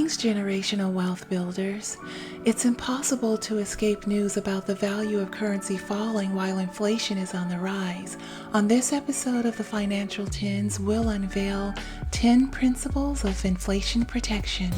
Greetings, generational wealth builders. It's impossible to escape news about the value of currency falling while inflation is on the rise. On this episode of the Financial Tens, we'll unveil 10 principles of inflation protection.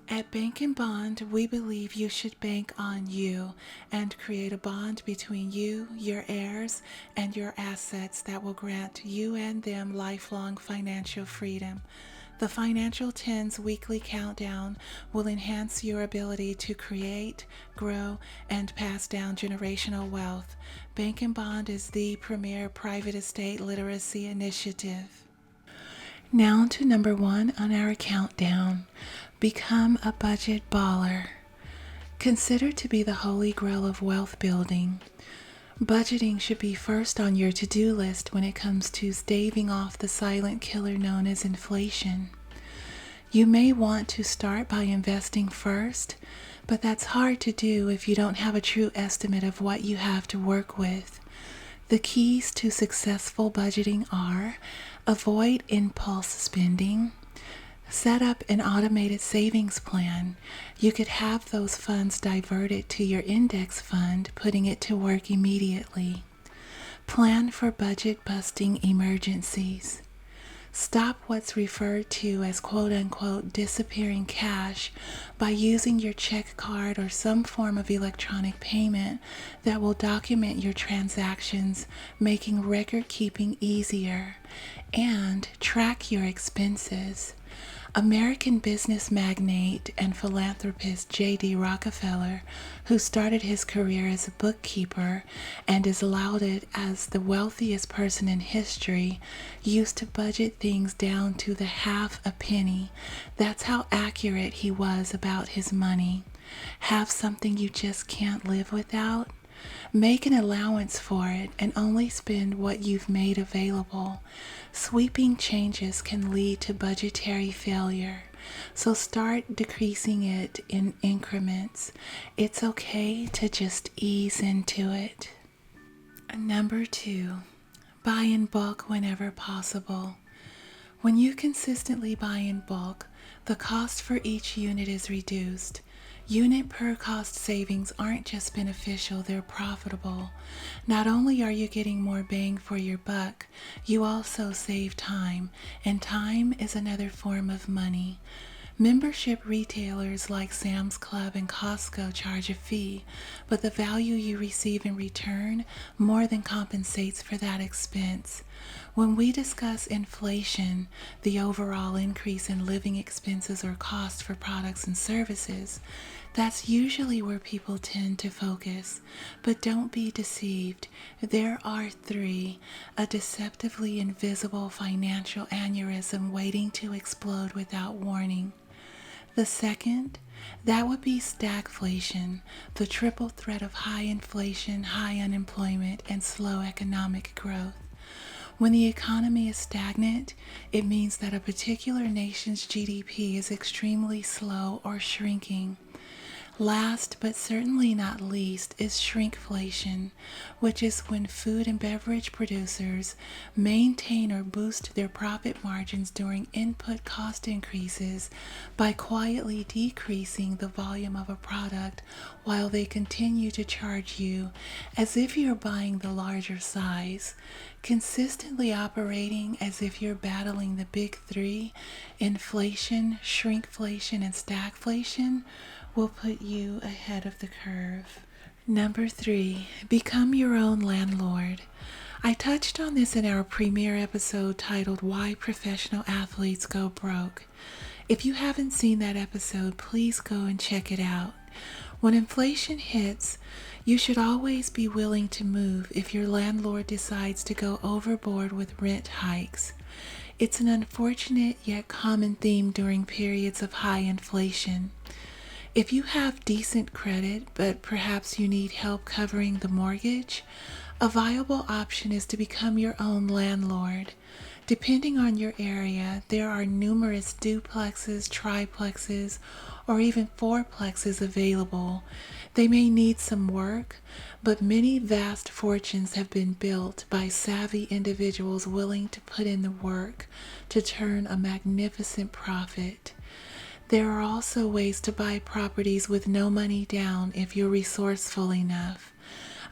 At Bank and Bond, we believe you should bank on you and create a bond between you, your heirs, and your assets that will grant you and them lifelong financial freedom. The Financial Tens Weekly Countdown will enhance your ability to create, grow, and pass down generational wealth. Bank and Bond is the premier private estate literacy initiative. Now to number 1 on our countdown. Become a budget baller. Considered to be the holy grail of wealth building, budgeting should be first on your to-do list when it comes to staving off the silent killer known as inflation. You may want to start by investing first, but that's hard to do if you don't have a true estimate of what you have to work with. The keys to successful budgeting are: avoid impulse spending. Set up an automated savings plan. You could have those funds diverted to your index fund, putting it to work immediately. Plan for budget-busting emergencies. Stop what's referred to as quote-unquote disappearing cash by using your check card or some form of electronic payment that will document your transactions, making record-keeping easier. And track your expenses. American business magnate and philanthropist J.D. Rockefeller, who started his career as a bookkeeper and is lauded as the wealthiest person in history, used to budget things down to the half a penny. That's how accurate he was about his money. Have something you just can't live without? Make an allowance for it and only spend what you've made available. Sweeping changes can lead to budgetary failure, so start decreasing it in increments. It's okay to just ease into it. Number 2, buy in bulk whenever possible. When you consistently buy in bulk, the cost for each unit is reduced. Unit per cost savings aren't just beneficial, they're profitable. Not only are you getting more bang for your buck, you also save time, and time is another form of money. Membership retailers like Sam's Club and Costco charge a fee, but the value you receive in return more than compensates for that expense. When we discuss inflation, the overall increase in living expenses or cost for products and services, that's usually where people tend to focus. But don't be deceived. There are 3, a deceptively invisible financial aneurysm waiting to explode without warning. The second, that would be stagflation, the triple threat of high inflation, high unemployment, and slow economic growth. When the economy is stagnant, it means that a particular nation's GDP is extremely slow or shrinking. Last but certainly not least is shrinkflation, which is when food and beverage producers maintain or boost their profit margins during input cost increases by quietly decreasing the volume of a product while they continue to charge you as if you're buying the larger size. Consistently operating as if you're battling the big 3, inflation, shrinkflation, and stagflation, will put you ahead of the curve. Number 3, become your own landlord. I touched on this in our premiere episode titled Why Professional Athletes Go Broke. If you haven't seen that episode, please go and check it out. When inflation hits, you should always be willing to move if your landlord decides to go overboard with rent hikes. It's an unfortunate yet common theme during periods of high inflation. If you have decent credit, but perhaps you need help covering the mortgage, a viable option is to become your own landlord. Depending on your area, there are numerous duplexes, triplexes, or even fourplexes available. They may need some work, but many vast fortunes have been built by savvy individuals willing to put in the work to turn a magnificent profit. There are also ways to buy properties with no money down if you're resourceful enough.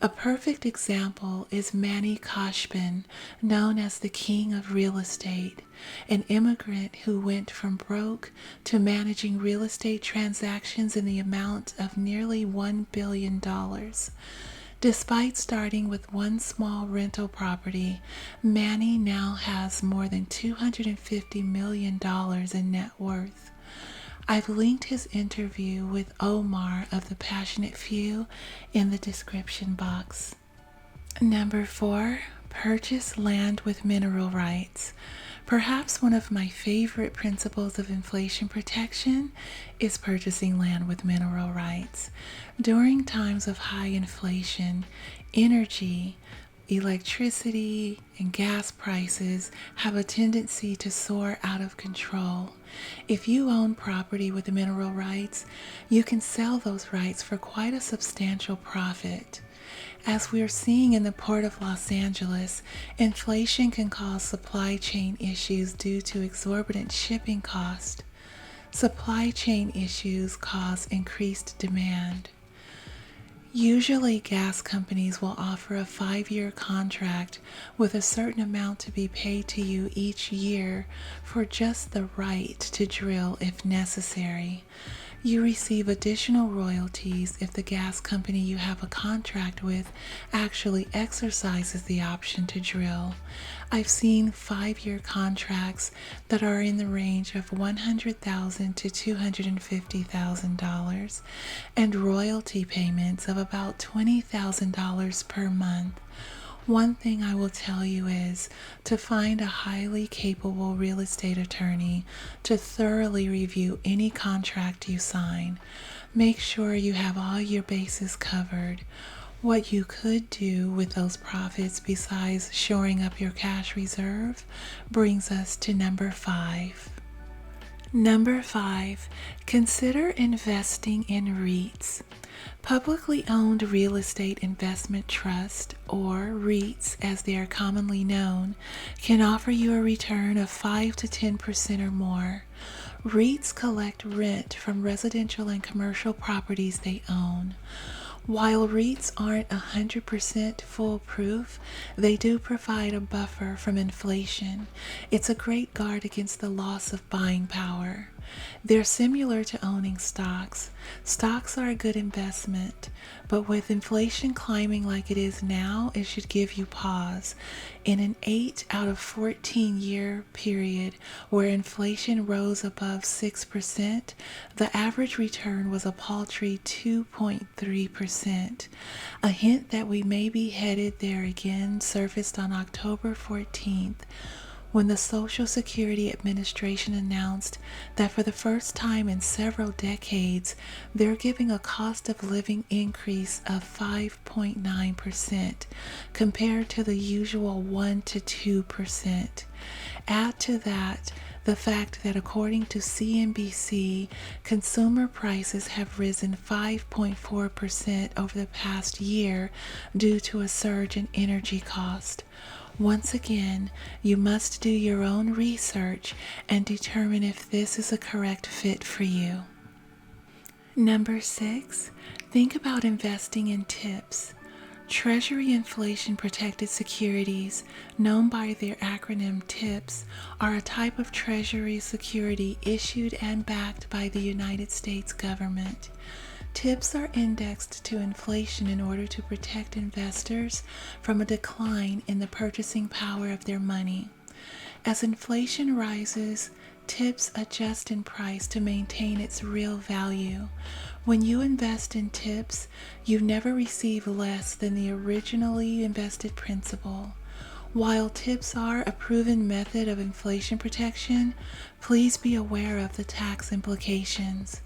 A perfect example is Manny Khoshbin, known as the king of real estate, an immigrant who went from broke to managing real estate transactions in the amount of nearly $1 billion. Despite starting with one small rental property, Manny now has more than $250 million in net worth. I've linked his interview with Omar of The Passionate Few in the description box. Number 4, purchase land with mineral rights. Perhaps one of my favorite principles of inflation protection is purchasing land with mineral rights. During times of high inflation, energy, electricity, and gas prices have a tendency to soar out of control. If you own property with the mineral rights, you can sell those rights for quite a substantial profit. As we're seeing in the Port of Los Angeles, inflation can cause supply chain issues due to exorbitant shipping costs. Supply chain issues cause increased demand. Usually, gas companies will offer a 5-year contract with a certain amount to be paid to you each year for just the right to drill if necessary. You receive additional royalties if the gas company you have a contract with actually exercises the option to drill. I've seen 5-year contracts that are in the range of $100,000 to $250,000 and royalty payments of about $20,000 per month. One thing I will tell you is to find a highly capable real estate attorney to thoroughly review any contract you sign. Make sure you have all your bases covered. What you could do with those profits besides shoring up your cash reserve brings us to number 5. Number 5, consider investing in REITs. Publicly owned real estate investment trust, or REITs as they are commonly known, can offer you a return of 5 to 10% or more. REITs collect rent from residential and commercial properties they own. While REITs aren't 100% foolproof, they do provide a buffer from inflation. It's a great guard against the loss of buying power. They're similar to owning stocks. Stocks are a good investment, but with inflation climbing like it is now, it should give you pause. In an 8 out of 14 year period where inflation rose above 6%, the average return was a paltry 2.3%. A hint that we may be headed there again surfaced on October 14th, when the Social Security Administration announced that for the first time in several decades, they're giving a cost of living increase of 5.9% compared to the usual 1 to 2%. Add to that the fact that according to CNBC, consumer prices have risen 5.4% over the past year due to a surge in energy cost. Once again, you must do your own research and determine if this is a correct fit for you. Number 6, think about investing in TIPS. Treasury inflation protected securities, known by their acronym TIPS, are a type of Treasury security issued and backed by the United States government. TIPS are indexed to inflation in order to protect investors from a decline in the purchasing power of their money. As inflation rises, TIPS adjust in price to maintain its real value. When you invest in TIPS, you never receive less than the originally invested principal. While TIPS are a proven method of inflation protection, please be aware of the tax implications.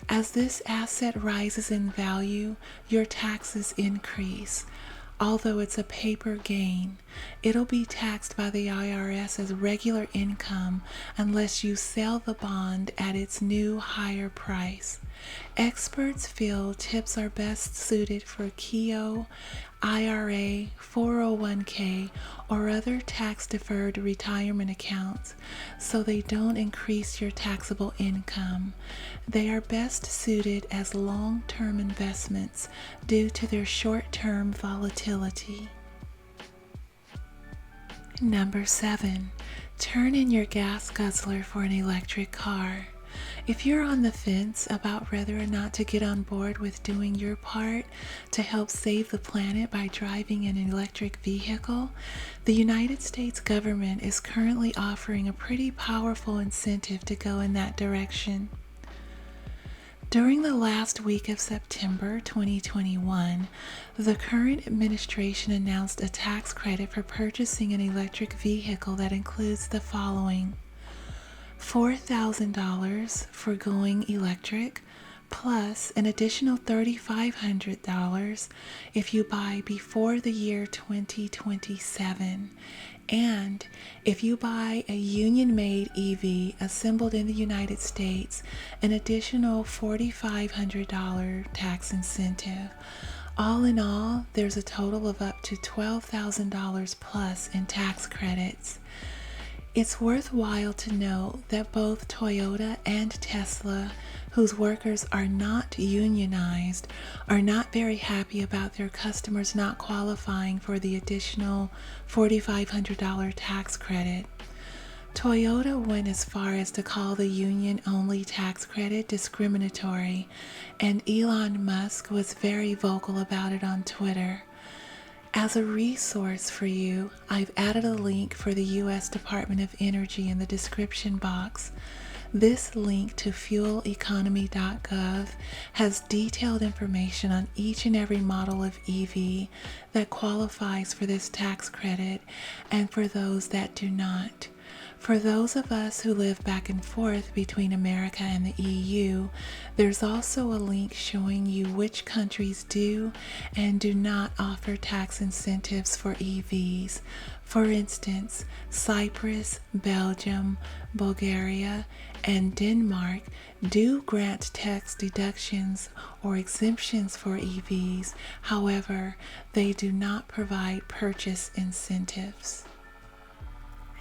As this asset rises in value, your taxes increase. Although it's a paper gain, it'll be taxed by the IRS as regular income unless you sell the bond at its new higher price. Experts feel tips are best suited for KEO, IRA, 401k, or other tax-deferred retirement accounts, so they don't increase your taxable income. They are best suited as long-term investments due to their short-term volatility. Number 7. Turn in your gas guzzler for an electric car. If you're on the fence about whether or not to get on board with doing your part to help save the planet by driving an electric vehicle, the United States government is currently offering a pretty powerful incentive to go in that direction. During the last week of September 2021, the current administration announced a tax credit for purchasing an electric vehicle that includes the following: $4,000 for going electric, plus an additional $3,500 if you buy before the year 2027. And if you buy a union-made EV assembled in the United States, an additional $4,500 tax incentive. All in all, there's a total of up to $12,000 plus in tax credits. It's worthwhile to note that both Toyota and Tesla, whose workers are not unionized, are not very happy about their customers not qualifying for the additional $4,500 tax credit. Toyota went as far as to call the union-only tax credit discriminatory, and Elon Musk was very vocal about it on Twitter. As a resource for you, I've added a link for the U.S. Department of Energy in the description box. This link to fueleconomy.gov has detailed information on each and every model of EV that qualifies for this tax credit and for those that do not. For those of us who live back and forth between America and the EU, there's also a link showing you which countries do and do not offer tax incentives for EVs. For instance, Cyprus, Belgium, Bulgaria, and Denmark do grant tax deductions or exemptions for EVs. However, they do not provide purchase incentives.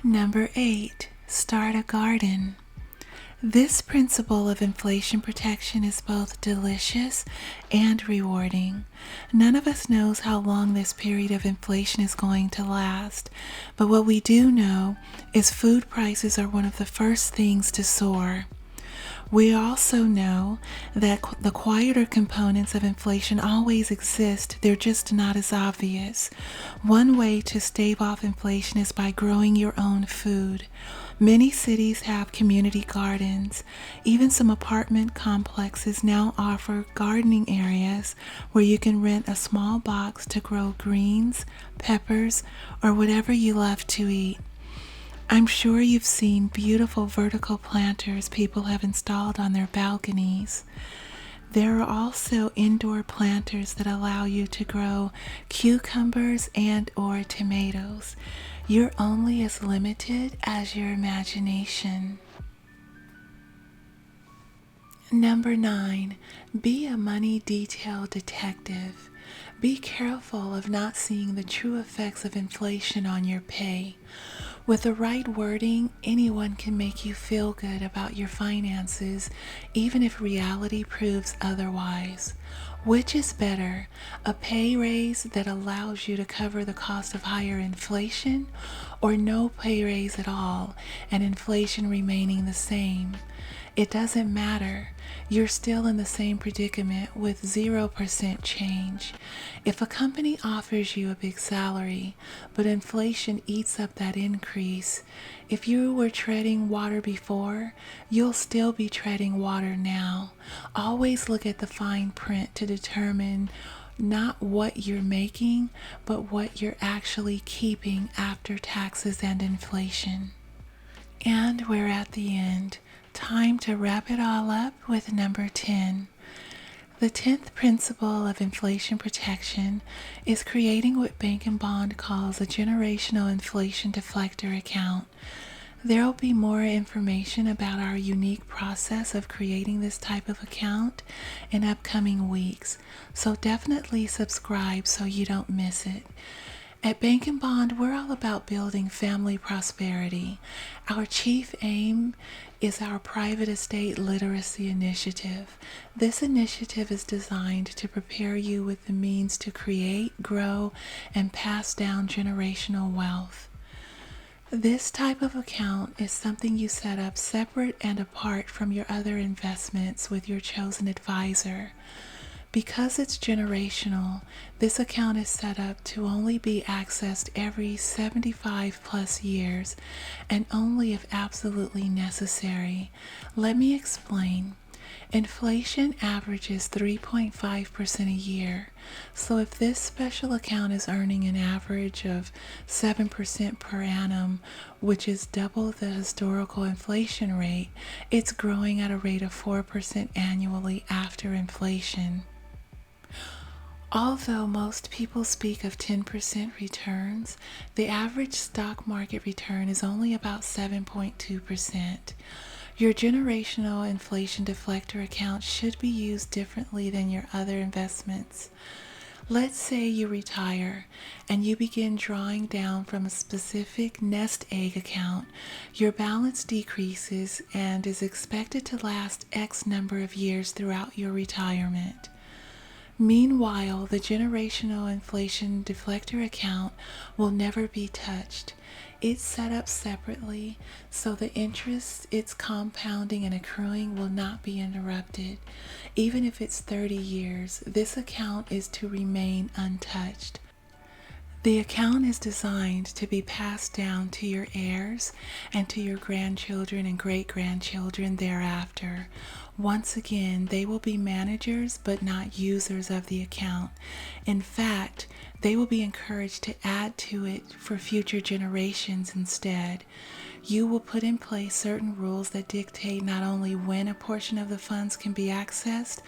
Number 8. Start a garden. This principle of inflation protection is both delicious and rewarding. None of us knows how long this period of inflation is going to last, but what we do know is food prices are one of the first things to soar. We also know that the quieter components of inflation always exist, they're just not as obvious. One way to stave off inflation is by growing your own food. Many cities have community gardens. Even some apartment complexes now offer gardening areas where you can rent a small box to grow greens, peppers, or whatever you love to eat. I'm sure you've seen beautiful vertical planters people have installed on their balconies. There are also indoor planters that allow you to grow cucumbers and or tomatoes. You're only as limited as your imagination. Number 9, be a money detail detective. Be careful of not seeing the true effects of inflation on your pay. With the right wording, anyone can make you feel good about your finances, even if reality proves otherwise. Which is better, a pay raise that allows you to cover the cost of higher inflation, or no pay raise at all and inflation remaining the same? It doesn't matter. You're still in the same predicament with 0% change. If a company offers you a big salary, but inflation eats up that increase, if you were treading water before, you'll still be treading water now. Always look at the fine print to determine not what you're making, but what you're actually keeping after taxes and inflation. And we're at the end. time to wrap it all up with number 10. The 10th principle of inflation protection is creating what Bank and Bond calls a generational inflation deflector account. There will be more information about our unique process of creating this type of account in upcoming weeks, so definitely subscribe so you don't miss it. At Bank and Bond, we're all about building family prosperity. Our chief aim is our private estate literacy initiative. This initiative is designed to prepare you with the means to create, grow, and pass down generational wealth. This type of account is something you set up separate and apart from your other investments with your chosen advisor. Because it's generational, this account is set up to only be accessed every 75 plus years and only if absolutely necessary. Let me explain. Inflation averages 3.5% a year, so if this special account is earning an average of 7% per annum, which is double the historical inflation rate, it's growing at a rate of 4% annually after inflation. Although most people speak of 10% returns, the average stock market return is only about 7.2%. Your generational inflation deflector account should be used differently than your other investments. Let's say you retire and you begin drawing down from a specific nest egg account. Your balance decreases and is expected to last X number of years throughout your retirement. Meanwhile, the generational inflation deflector account will never be touched. It's set up separately, so the interest it's compounding and accruing will not be interrupted. Even if it's 30 years, this account is to remain untouched. The account is designed to be passed down to your heirs and to your grandchildren and great-grandchildren thereafter. Once again, they will be managers but not users of the account. In fact, they will be encouraged to add to it for future generations instead. You will put in place certain rules that dictate not only when a portion of the funds can be accessed,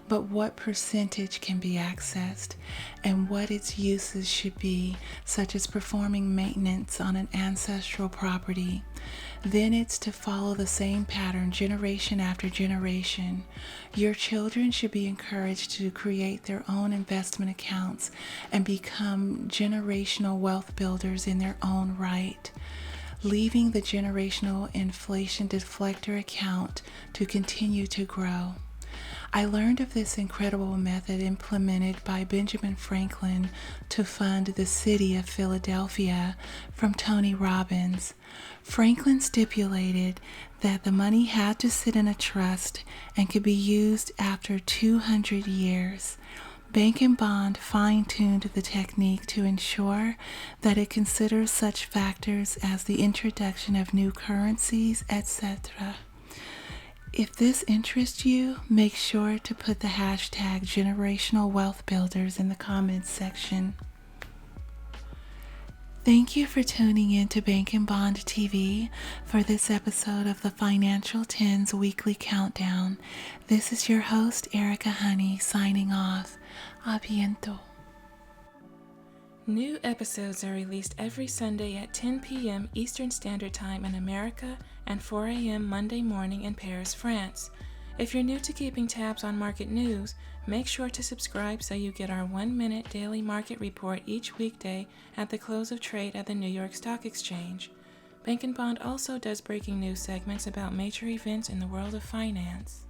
but what percentage can be accessed and what its uses should be, such as performing maintenance on an ancestral property. Then it's to follow the same pattern generation after generation. Your children should be encouraged to create their own investment accounts and become generational wealth builders in their own right, leaving the generational inflation deflector account to continue to grow. I learned of this incredible method implemented by Benjamin Franklin to fund the city of Philadelphia from Tony Robbins. Franklin stipulated that the money had to sit in a trust and could be used after 200 years. Bank and Bond fine-tuned the technique to ensure that it considers such factors as the introduction of new currencies, etc. If this interests you, make sure to put the hashtag Generational Wealth Builders in the comments section. Thank you for tuning in to Bank and Bond TV for this episode of the Financial 10's Weekly Countdown. This is your host, Erica Honey, signing off. A biento. New episodes are released every Sunday at 10 p.m. Eastern Standard Time in America and 4 a.m. Monday morning in Paris, France. If you're new to keeping tabs on market news, make sure to subscribe so you get our 1-minute daily market report each weekday at the close of trade at the New York Stock Exchange. Bank and Bond also does breaking news segments about major events in the world of finance.